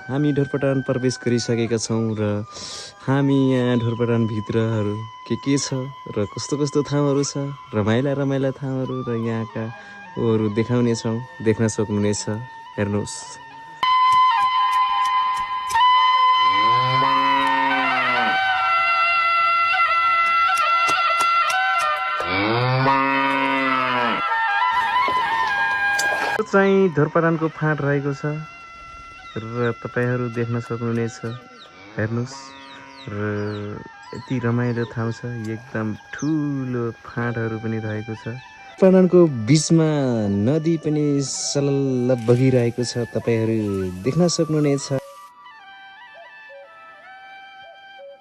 हामी ढोरपाटन प्रवेश गरिसकेका छौँ र हामी यहाँ ढोरपाटनभित्रहरू के छ र कस्तो कस्तो ठाउँहरू छ, रमाइला रमाइला ठाउँहरू र यहाँका ऊहरू देखाउनेछौँ, देख्न सक्नुहुनेछ। हेर्नुहोस्। चाहिँ ढोरपाटनको फाँट रहेको छ र तपाईहरू देख्न सक्नुहुनेछ। हेर्नुहोस् र यति रमाइलो ठाउँ छ, एकदम ठुलो फाँटहरू पनि रहेको छ। ढोरपाटनको बिचमा नदी पनि सलल्ल बगिरहेको छ, तपाईहरू देख्न सक्नुहुनेछ।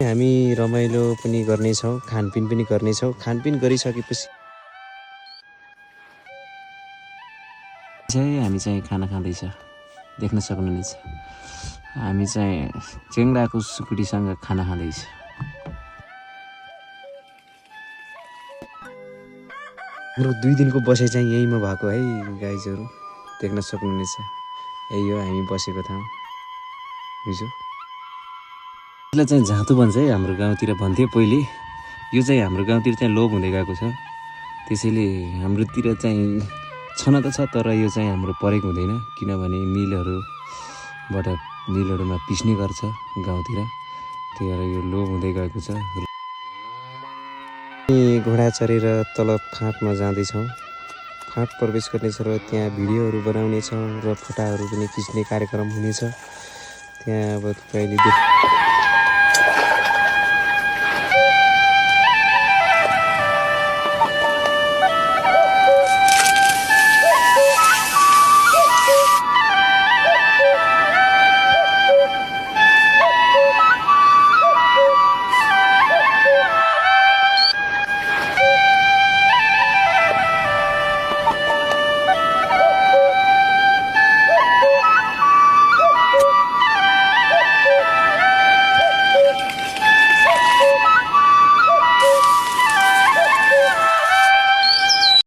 हामी रमाइलो पनि गर्नेछौँ, खानपिन पनि गर्नेछौँ। खानपिन गरिसकेपछि हामी चाहिँ खाना खाँदैछ, देख्न सक्नुहुनेछ। हामी चाहिँ चेङ्डाको सुकुटीसँग खाना खाँदैछ। हाम्रो 2 दिनको बसाइ चाहिँ यहीँमा भएको है गाइजहरू, देख्न सक्नुहुनेछ। यही हो हामी बसेको ठाउँ हिजो। यसलाई चाहिँ झाँतु भन्छ है, हाम्रो गाउँतिर भन्थ्यो पहिले। यो चाहिँ हाम्रो गाउँतिर चाहिँ लोप हुँदै गएको छ, त्यसैले हाम्रोतिर चाहिँ छन त छ, तर यो चाहिँ हाम्रो परेको हुँदैन, किनभने मिलहरूमा पिस्ने गर्छ गाउँतिर, त्यही भएर यो लोप हुँदै गएको छ। घोडा चढेर तल फाँटमा जाँदैछौँ। फाँट प्रवेश गर्नेछ र त्यहाँ भिडियोहरू बनाउनेछौँ र फोटाहरू पनि खिच्ने कार्यक्रम हुनेछ। त्यहाँ अब कहिले